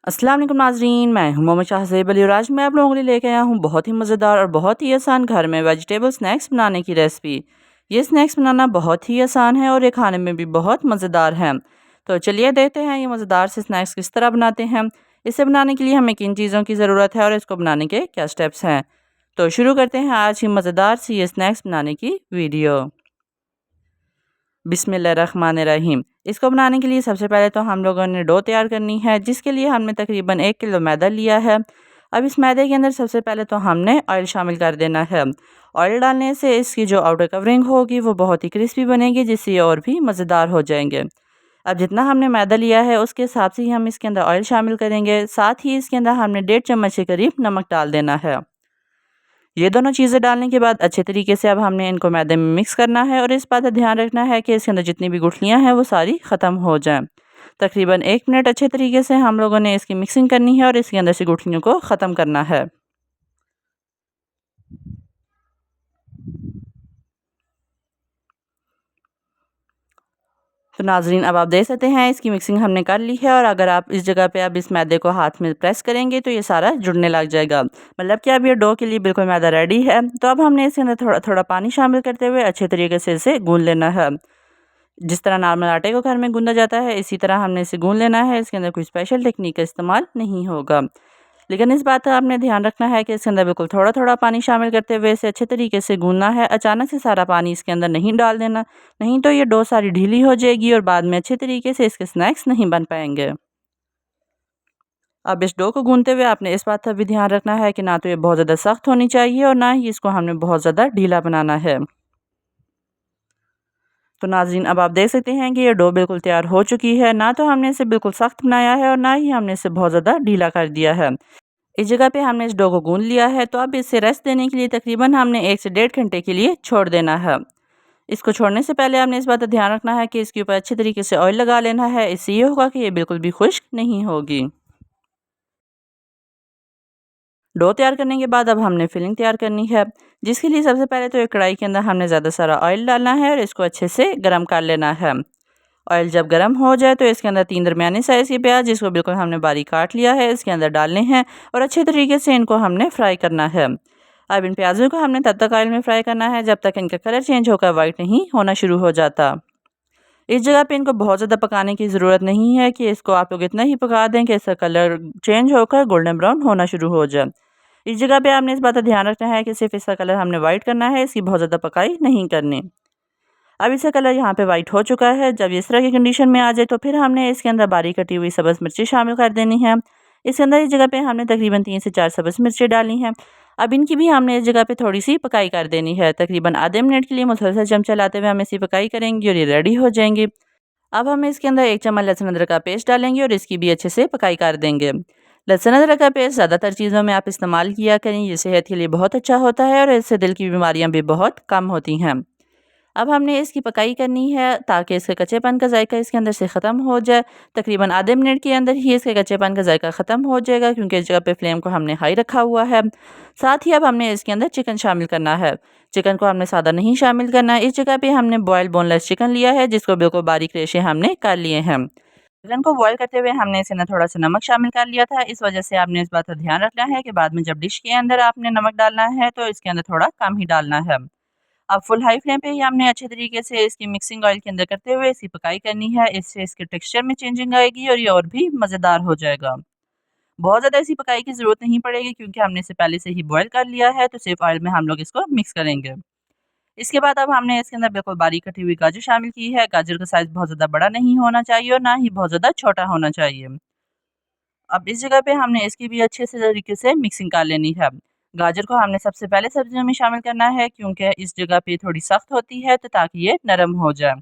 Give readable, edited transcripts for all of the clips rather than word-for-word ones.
अस्सलाम वालेकुम नाज़रीन, मैं हूं मोहम्मद शाहज़ेब अली और आज मैं आप लोगों के लिए लेके आया हूं बहुत ही मज़ेदार और बहुत ही आसान घर में वेजिटेबल स्नैक्स बनाने की रेसिपी। ये स्नैक्स बनाना बहुत ही आसान है और ये खाने में भी बहुत मज़ेदार है। तो चलिए देखते हैं ये मज़ेदार से स्नैक्स किस तरह बनाते हैं। इसे बनाने के लिए हमें किन चीज़ों की ज़रूरत है और इसको बनाने के क्या स्टेप्स हैं। तो शुरू करते हैं आज की मज़ेदार सी ये स्नैक्स बनाने की वीडियो। बिस्मिल्लाहिर्रहमानिर्रहीम। इसको बनाने के लिए सबसे पहले तो हम लोगों ने डो तैयार करनी है, जिसके लिए हमने तकरीबन 1 किलो मैदा लिया है। अब इस मैदे के अंदर सबसे पहले तो हमने ऑयल शामिल कर देना है। ऑयल डालने से इसकी जो आउटर कवरिंग होगी वो बहुत ही क्रिस्पी बनेगी, जिससे ये और भी मज़ेदार हो जाएंगे। अब जितना हमने मैदा लिया है उसके हिसाब से ही हम इसके अंदर ऑयल शामिल करेंगे। साथ ही इसके अंदर हमने 1.5 चम्मच के करीब नमक डाल देना है। ये दोनों चीज़ें डालने के बाद अच्छे तरीके से अब हमने इनको मैदे में मिक्स करना है और इस बात का ध्यान रखना है कि इसके अंदर जितनी भी गुठलियाँ हैं वो सारी ख़त्म हो जाएं। तकरीबन 1 मिनट अच्छे तरीके से हम लोगों ने इसकी मिक्सिंग करनी है और इसके अंदर से गुठलियों को ख़त्म करना है। तो नाज़रीन, अब आप देख सकते हैं इसकी मिक्सिंग हमने कर ली है और अगर आप इस जगह पे अब इस मैदे को हाथ में प्रेस करेंगे तो ये सारा जुड़ने लग जाएगा। मतलब कि अब ये डो के लिए बिल्कुल मैदा रेडी है। तो अब हमने इसके अंदर थोड़ा थोड़ा पानी शामिल करते हुए अच्छे तरीके से इसे गूंद लेना है। जिस तरह नॉर्मल आटे को घर में गूंदा जाता है इसी तरह हमने इसे गूंद लेना है। इसके अंदर कोई स्पेशल टेक्निक का इस्तेमाल नहीं होगा। लेकिन इस बात का आपने ध्यान रखना है कि इसके अंदर बिल्कुल थोड़ा थोड़ा पानी शामिल करते हुए इसे अच्छे तरीके से गूंदना है। अचानक से सारा पानी इसके अंदर नहीं डाल देना, नहीं तो ये डो सारी ढीली हो जाएगी और बाद में अच्छे तरीके से इसके स्नैक्स नहीं बन पाएंगे। अब इस डो को गूंदते हुए आपने इस बात का भी ध्यान रखना है कि ना तो ये बहुत ज़्यादा सख्त होनी चाहिए और ना ही इसको हमने बहुत ज़्यादा ढीला बनाना है। तो नाज़रीन, अब आप देख सकते हैं कि ये डो बिल्कुल तैयार हो चुकी है। ना तो हमने इसे बिल्कुल सख्त बनाया है और ना ही हमने इसे बहुत ज़्यादा ढीला कर दिया है। इस जगह पे हमने इस डो को गूंद लिया है। तो अब इसे रेस्ट देने के लिए तकरीबन हमने 1 से 1.5 घंटे के लिए छोड़ देना है। इसको छोड़ने से पहले आपने इस बात का ध्यान रखना है कि इसके ऊपर अच्छे तरीके से ऑयल लगा लेना है। इससे ये होगा कि ये बिल्कुल भी खुश्क नहीं होगी। डो तैयार करने के बाद अब हमने फिलिंग तैयार करनी है, जिसके लिए सबसे पहले तो एक कढ़ाई के अंदर हमने ज़्यादा सारा ऑयल डालना है और इसको अच्छे से गर्म कर लेना है। ऑयल जब गर्म हो जाए तो इसके अंदर 3 दरमियाने साइज़ के प्याज, जिसको बिल्कुल हमने बारीक काट लिया है, इसके अंदर डालने हैं और अच्छे तरीके से इनको हमने फ्राई करना है। अब इन प्याज़ों को हमने तब तक ऑयल में फ्राई करना है जब तक इनका कलर चेंज होकर वाइट नहीं होना शुरू हो जाता। इस जगह पे इनको बहुत ज़्यादा पकाने की ज़रूरत नहीं है कि इसको आप लोग इतना ही पका दें कि इसका कलर चेंज होकर गोल्डन ब्राउन होना शुरू हो जाए। इस जगह पे आपने इस बात का ध्यान रखना है कि सिर्फ इसका कलर हमने वाइट करना है, इसकी बहुत ज़्यादा पकाई नहीं करनी। अब इसका कलर यहाँ पे वाइट हो चुका है। जब इस तरह की कंडीशन में आ जाए तो फिर हमने इसके अंदर बारीक कटी हुई सब्ज़ मिर्ची शामिल कर देनी है। इसके अंदर इस जगह पे हमने तकरीबन 3 से 4 सब्ज़ मिर्ची डाली हैं। अब इनकी भी हमने इस जगह पे थोड़ी सी पकाई कर देनी है। तकरीबन आधे मिनट के लिए मुसलसल चमचा चलाते हुए हम इसी पकाई करेंगे और ये रेडी हो जाएंगी। अब हम इसके अंदर 1 चम्मच लहसुन अदरक का पेस्ट डालेंगे और इसकी भी अच्छे से पकाई कर देंगे। लहसुन अदरक का पेस्ट ज़्यादातर चीज़ों में आप इस्तेमाल किया करें, ये सेहत के लिए बहुत अच्छा होता है और इससे दिल की बीमारियां भी बहुत कम होती हैं। अब हमने इसकी पकाई करनी है ताकि इसके कच्चेपन का जायका इसके अंदर से ख़त्म हो जाए। तकरीबन आधे मिनट के अंदर ही इसके कच्चेपन का जायका ख़त्म हो जाएगा, क्योंकि इस जगह पे फ्लेम को हमने हाई रखा हुआ है। साथ ही अब हमने इसके अंदर चिकन शामिल करना है। चिकन को हमने सादा नहीं शामिल करना है। इस जगह पे हमने बॉयल बोनलेस चिकन लिया है, जिसको बिल्कुल बारीक रेशे हमने कर लिए हैं। चिकन को बॉयल करते हुए हमने इसके अंदर थोड़ा सा नमक शामिल कर लिया था। इस वजह से आपने इस बात का ध्यान रखना है कि बाद में जब डिश के अंदर आपने नमक डालना है तो इसके अंदर थोड़ा कम ही डालना है। अब फुल हाई फ्लेम पे ही हमने अच्छे तरीके से इसकी मिक्सिंग ऑयल के अंदर करते हुए इसकी पकाई करनी है। इससे इसके टेक्सचर में चेंजिंग आएगी और ये और भी मज़ेदार हो जाएगा। बहुत ज़्यादा इसी पकाई की ज़रूरत नहीं पड़ेगी, क्योंकि हमने इसे पहले से ही बॉयल कर लिया है। तो सिर्फ ऑयल में हम लोग इसको मिक्स करेंगे। इसके बाद अब हमने इसके अंदर बिल्कुल बारीक कटी हुई गाजर शामिल की है। गाजर का साइज़ बहुत ज़्यादा बड़ा नहीं होना चाहिए और ना ही बहुत ज़्यादा छोटा होना चाहिए। अब इस जगह पे हमने इसकी भी अच्छे से तरीके से मिक्सिंग कर लेनी है। गाजर को हमने सबसे पहले सब्जियों में शामिल करना है, क्योंकि इस जगह पे थोड़ी सख्त होती है, तो ताकि ये नरम हो जाए।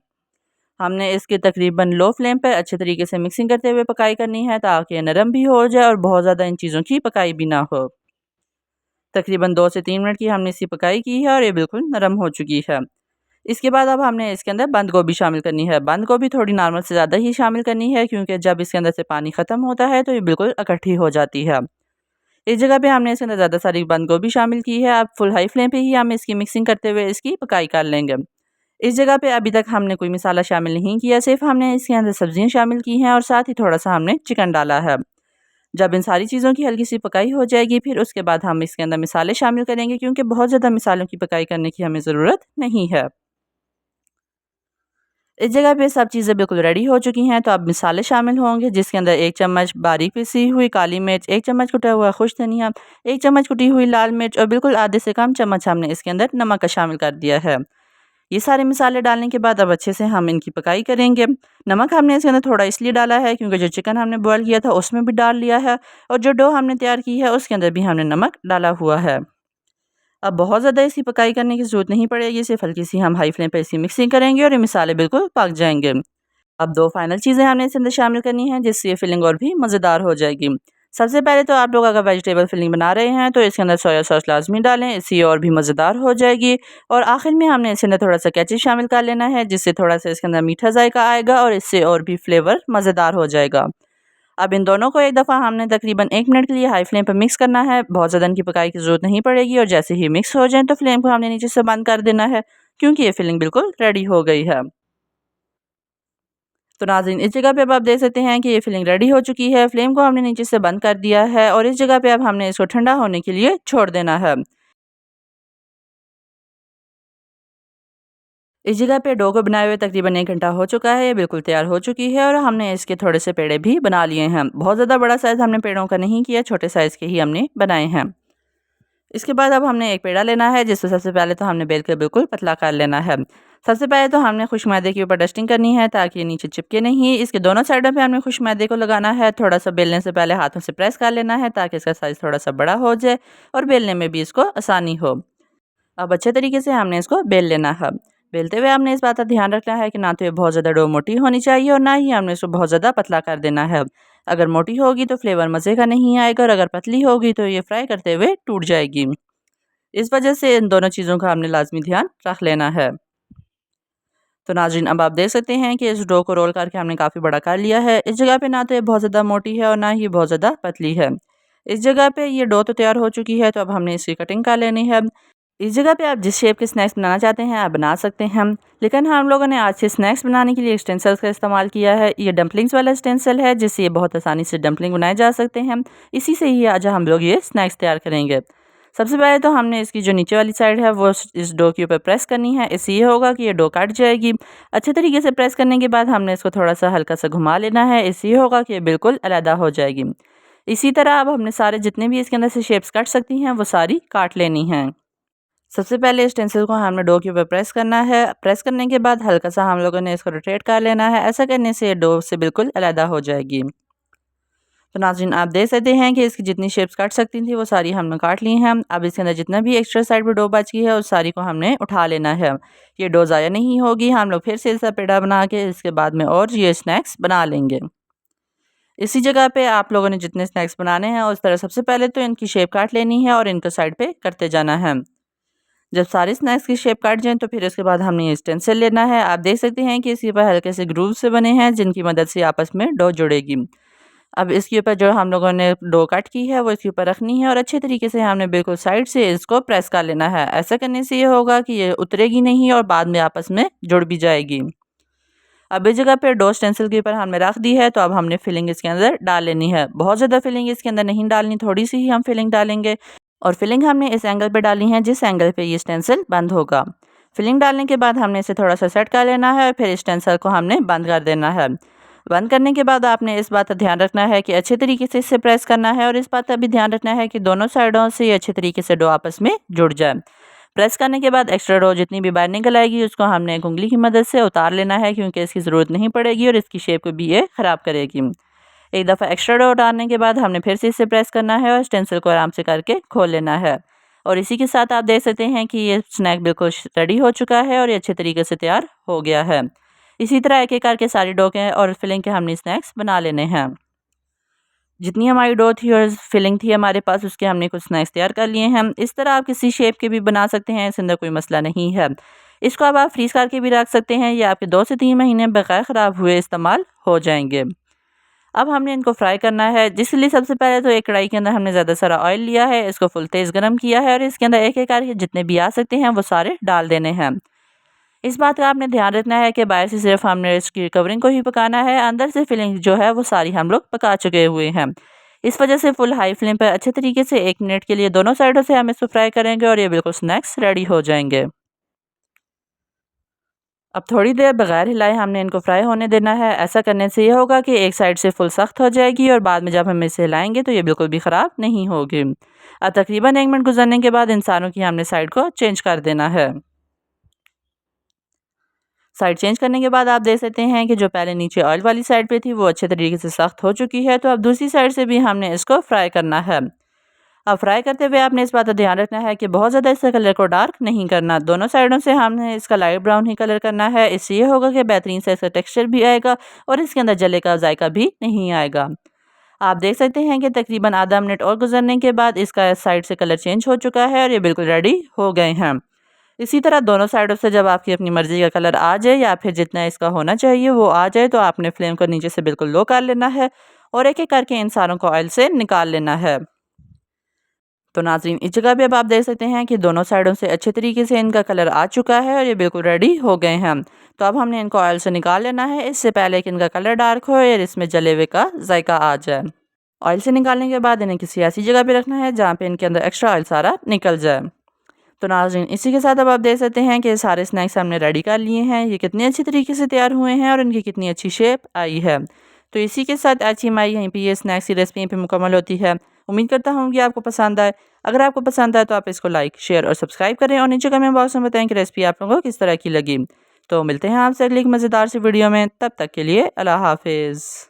हमने इसके तकरीबन लो फ्लेम पर अच्छे तरीके से मिक्सिंग करते हुए पकाई करनी है, ताकि ये नरम भी हो जाए और बहुत ज़्यादा इन चीज़ों की पकाई भी ना हो। तकरीबन 2 से 3 मिनट की हमने इसी पकाई की है और ये बिल्कुल नरम हो चुकी है। इसके बाद अब हमने इसके अंदर बंद गोभी शामिल करनी है। बंद गोभी थोड़ी नॉर्मल से ज़्यादा ही शामिल करनी है, क्योंकि जब इसके अंदर से पानी ख़त्म होता है तो ये बिल्कुल इकट्ठी हो जाती है। इस जगह पे हमने इसके अंदर ज़्यादा सारी बंद गोभी शामिल की है। अब फुल हाई फ्लेम पे ही हम इसकी मिक्सिंग करते हुए इसकी पकाई कर लेंगे। इस जगह पे अभी तक हमने कोई मसाला शामिल नहीं किया, सिर्फ हमने इसके अंदर सब्जियां शामिल की हैं और साथ ही थोड़ा सा हमने चिकन डाला है। जब इन सारी चीज़ों की हल्की सी पकाई हो जाएगी, फिर उसके बाद हम इसके अंदर मिसाले शामिल करेंगे, क्योंकि बहुत ज़्यादा मिसालों की पकाई करने की हमें ज़रूरत नहीं है। इस जगह पे सब चीज़ें बिल्कुल रेडी हो चुकी हैं, तो अब मिसाले शामिल होंगे, जिसके अंदर 1 चम्मच बारीक पिसी हुई काली मिर्च, 1 चम्मच कुटा हुआ खुश धनिया, 1 चम्मच कुटी हुई लाल मिर्च और बिल्कुल आधे से कम चम्मच हमने इसके अंदर नमक का शामिल कर दिया है। ये सारे मसाले डालने के बाद अब अच्छे से हम इनकी पकाई करेंगे। नमक हमने इसके अंदर थोड़ा इसलिए डाला है क्योंकि जो चिकन हमने बॉयल किया था उसमें भी डाल लिया है, और जो डो हमने तैयार की है उसके अंदर भी हमने नमक डाला हुआ है। अब बहुत ज़्यादा इसकी पकाई करने की ज़रूरत नहीं पड़ेगी, सिर्फ हल्की सी हम हाई फ्लेम पे इसकी मिक्सिंग करेंगे और ये मसाले बिल्कुल पक जाएंगे। अब 2 फाइनल चीज़ें हमने इसके अंदर शामिल करनी है, जिससे ये फिलिंग और भी मज़ेदार हो जाएगी। सबसे पहले तो आप लोग अगर वेजिटेबल फिलिंग बना रहे हैं तो इसके अंदर सोया सॉस लाज़मी डालें, इससे ये और भी मज़ेदार हो जाएगी। और आखिर में हमने इसके अंदर थोड़ा-सा केचप शामिल कर लेना है, जिससे थोड़ा-सा इसके अंदर मीठा जायका आएगा और इससे और भी फ्लेवर मज़ेदार हो जाएगा। अब इन दोनों को एक दफ़ा हमने तकरीबन 1 मिनट के लिए हाई फ्लेम पर मिक्स करना है। बहुत ज़्यादा इनकी पकाई की ज़रूरत नहीं पड़ेगी, और जैसे ही मिक्स हो जाएँ तो फ्लेम को हमने नीचे से बंद कर देना है, क्योंकि ये फिलिंग बिल्कुल रेडी हो गई है। तो नाज़रीन, इस जगह पे अब आप देख सकते हैं कि ये फिलिंग रेडी हो चुकी है। फ्लेम को हमने नीचे से बंद कर दिया है, और इस जगह पे अब हमने इसको ठंडा होने के लिए छोड़ देना है। इस जगह पे डो को बनाए हुए तकरीबन 1 घंटा हो चुका है, ये बिल्कुल तैयार हो चुकी है, और हमने इसके थोड़े से पेड़े भी बना लिए हैं। बहुत ज़्यादा बड़ा साइज़ हमने पेड़ों का नहीं किया, छोटे साइज़ के ही हमने बनाए हैं। इसके बाद अब हमने एक पेड़ा लेना है, जिसको सबसे पहले तो हमने बेल के बिल्कुल पतला कर लेना है। सबसे पहले तो हमने खुश्क मैदे के ऊपर डस्टिंग करनी है, ताकि ये नीचे चिपके नहीं। इसके दोनों साइडों पे हमने खुश्क मैदे को लगाना है। थोड़ा-सा बेलने से पहले हाथों से प्रेस कर लेना है, ताकि इसका साइज़ थोड़ा-सा बड़ा हो जाए और बेलने में भी इसको आसानी हो। अब अच्छे तरीके से हमने इसको बेल लेना है। बेलते हुए हमने इस बात का ध्यान रखना है कि ना तो ये बहुत ज़्यादा डो मोटी होनी चाहिए, और ना ही हमने इसको बहुत ज़्यादा पतला कर देना है। अगर मोटी होगी तो फ्लेवर मज़े का नहीं आएगा, और अगर पतली होगी तो ये फ्राई करते हुए टूट जाएगी। इस वजह से इन दोनों चीज़ों का हमने लाज़मी ध्यान रख लेना है। तो नाज़रीन, अब आप देख सकते हैं कि इस डो को रोल करके हमने काफ़ी बड़ा कर लिया है। इस जगह पे ना तो ये बहुत ज़्यादा मोटी है और ना ही बहुत ज़्यादा पतली है। इस जगह पे ये डो तो तैयार हो चुकी है, तो अब हमने इसकी कटिंग कर लेनी है। इस जगह पे आप जिस शेप के स्नैक्स बनाना चाहते हैं आप बना सकते हैं, लेकिन हम लोगों ने आज से स्नैक्स बनाने के लिए स्टेंसिल्स का इस्तेमाल किया है। ये डम्पलिंग्स वाला स्टेंसिल है, जिससे ये बहुत आसानी से डम्पलिंग बनाए जा सकते हैं। इसी से ही आज हम लोग ये स्नैक्स तैयार करेंगे। सबसे पहले तो हमने इसकी जो नीचे वाली साइड है वो इस डो के ऊपर प्रेस करनी है। इससे ये होगा कि ये डो कट जाएगी। अच्छे तरीके से प्रेस करने के बाद हमने इसको थोड़ा सा हल्का सा घुमा लेना है। इससे ये होगा कि ये बिल्कुल अलहदा हो जाएगी। इसी तरह अब हमने सारे जितने भी इसके अंदर से शेप्स काट सकती हैं वो सारी काट लेनी हैं। सबसे पहले इस स्टेंसिल को हमने डो के ऊपर प्रेस करना है। प्रेस करने के बाद हल्का सा हम लोगों ने इसको रोटेट कर लेना है। ऐसा करने से ये डो से बिल्कुल अलहदा हो जाएगी। तो नाज़रीन, आप देख सकते हैं कि इसकी जितनी शेप्स काट सकती थी वो सारी हमने काट ली हैं। अब इसके अंदर जितना भी एक्स्ट्रा साइड पे डो बच गई है उस सारी को हमने उठा लेना है। ये डो ज़ाया नहीं होगी। हम लोग फिर से इसका पेड़ा बना के इसके बाद में और ये स्नैक्स बना लेंगे। इसी जगह पे आप लोगों ने जितने स्नैक्स बनाने हैं उस तरह सबसे पहले तो इनकी शेप काट लेनी है और इनको साइड पे करते जाना है। जब सारे स्नैक्स की शेप काट जाएँ तो फिर उसके बाद हमने ये स्टेंसिल लेना है। आप देख सकते हैं कि इसके ऊपर हल्के से ग्रूव से बने हैं, जिनकी मदद से आपस में डो जुड़ेगी। अब इसके ऊपर जो हम लोगों ने डो कट की है वो इसके ऊपर रखनी है, और अच्छे तरीके से हमने बिल्कुल साइड से इसको प्रेस कर लेना है। ऐसा करने से ये होगा कि ये उतरेगी नहीं और बाद में आपस में जुड़ भी जाएगी। अब इस जगह पे डो स्टेंसिल के ऊपर हमने रख दी है, तो अब हमने फिलिंग इसके अंदर डाल लेनी है। बहुत ज़्यादा फिलिंग इसके अंदर नहीं डालनी, थोड़ी सी ही हम फिलिंग डालेंगे, और फिलिंग हमने इस एंगल पे डाली है जिस एंगल पे ये स्टेंसिल बंद होगा। फिलिंग डालने के बाद हमने इसे थोड़ा सा सेट कर लेना है, फिर इस स्टेंसिल को हमने बंद कर देना है। बंद करने के बाद आपने इस बात का ध्यान रखना है कि अच्छे तरीके से इसे प्रेस करना है, और इस बात का भी ध्यान रखना है कि दोनों साइडों से ये अच्छे तरीके से डो आपस में जुड़ जाए। प्रेस करने के बाद एक्स्ट्रा डो जितनी भी बाहर निकल आएगी उसको हमने एक उंगली की मदद से उतार लेना है, क्योंकि इसकी ज़रूरत नहीं पड़ेगी और इसकी शेप को भी ये ख़राब करेगी। एक दफ़ा एक्स्ट्रा डो उतारने के बाद हमने फिर से इसे प्रेस करना है और स्टेंसिल को आराम से करके खोल लेना है। और इसी के साथ आप देख सकते हैं कि ये स्नैक बिल्कुल रेडी हो चुका है और ये अच्छे तरीके से तैयार हो गया है। इसी तरह एक एक करके सारी डो के और फिलिंग के हमने स्नैक्स बना लेने हैं। जितनी हमारी डो थी और फिलिंग थी हमारे पास उसके हमने कुछ स्नैक्स तैयार कर लिए हैं। इस तरह आप किसी शेप के भी बना सकते हैं, इसके अंदर कोई मसला नहीं है। इसको अब आप फ्रीज़ करके भी रख सकते हैं, या आपके 2 से 3 महीने बगैर ख़राब हुए इस्तेमाल हो जाएंगे। अब हमने इनको फ्राई करना है, जिसके लिए सबसे पहले तो एक कढ़ाई के अंदर हमने ज़्यादा सारा ऑयल लिया है, इसको फुल तेज़ गरम किया है और इसके अंदर एक एक करके जितने भी आ सकते हैं वो सारे डाल देने हैं। इस बात का आपने ध्यान रखना है कि बाहर से सिर्फ हमने इसकी कवरिंग को ही पकाना है, अंदर से फिलिंग जो है वो सारी हम लोग पका चुके हुए हैं। इस वजह से फुल हाई फ्लेम पर अच्छे तरीके से 1 मिनट के लिए दोनों साइडों से हम इसको फ्राई करेंगे और ये बिल्कुल स्नैक्स रेडी हो जाएंगे। अब थोड़ी देर बगैर हिलाए हमने इनको फ्राई होने देना है। ऐसा करने से ये होगा कि एक साइड से फुल सख्त हो जाएगी और बाद में जब हम इसे हिलाएंगे तो ये बिल्कुल भी ख़राब नहीं होगी। अब तकरीबन 1 मिनट गुजरने के बाद इंसानों की हमने साइड को चेंज कर देना है। साइड चेंज करने के बाद आप देख सकते हैं कि जो पहले नीचे ऑयल वाली साइड पे थी वो अच्छे तरीके से सख्त हो चुकी है। तो अब दूसरी साइड से भी हमने इसको फ्राई करना है। अब फ्राई करते हुए आपने इस बात का ध्यान रखना है कि बहुत ज़्यादा इसका कलर को डार्क नहीं करना। दोनों साइडों से हमने इसका लाइट ब्राउन ही कलर करना है। इससे ये होगा कि बेहतरीन से इसका टेक्सचर भी आएगा और इसके अंदर जले का जायका भी नहीं आएगा। आप देख सकते हैं कि तकरीबन आधा मिनट और गुजरने के बाद इसका साइड से कलर चेंज हो चुका है और ये बिल्कुल रेडी हो गए हैं। इसी तरह दोनों साइडों से जब आपकी अपनी मर्ज़ी का कलर आ जाए या फिर जितना इसका होना चाहिए वो आ जाए तो आपने फ्लेम को नीचे से बिल्कुल लो कर लेना है और एक-एक करके इन सारों को ऑयल से निकाल लेना है। तो नाज़रीन इस जगह पे अब आप देख सकते हैं कि दोनों साइडों से अच्छे तरीके से इनका कलर आ चुका है और ये बिल्कुल रेडी हो गए हैं। तो अब हमने इनको ऑयल से निकाल लेना है इससे पहले कि इनका कलर डार्क हो और इसमें जले हुए का जायका आ जाए। ऑयल से निकालने के बाद इन्हें किसी ऐसी जगह पे रखना है जहाँ पे इनके अंदर एक्स्ट्रा ऑयल सारा निकल जाए। तो नाज़रीन इसी के साथ अब आप देख सकते हैं कि सारे स्नैक्स हमने रेडी कर लिए हैं। ये कितने अच्छी तरीके से तैयार हुए हैं और इनकी कितनी अच्छी शेप आई है। तो इसी के साथ आज की हमारी यहीं पे ये स्नैक्स की रेसिपी यहीं पे मुकम्मल होती है। उम्मीद करता हूँ कि आपको पसंद आए। अगर आपको पसंद आए तो आप इसको लाइक, शेयर और सब्सक्राइब करें और नीचे कमेंट बॉक्स में बताएं कि रेसिपी आप लोगों को किस तरह की लगी। तो मिलते हैं आपसे अगली एक मज़ेदार सी वीडियो में। तब तक के लिए अल्लाह हाफिज़।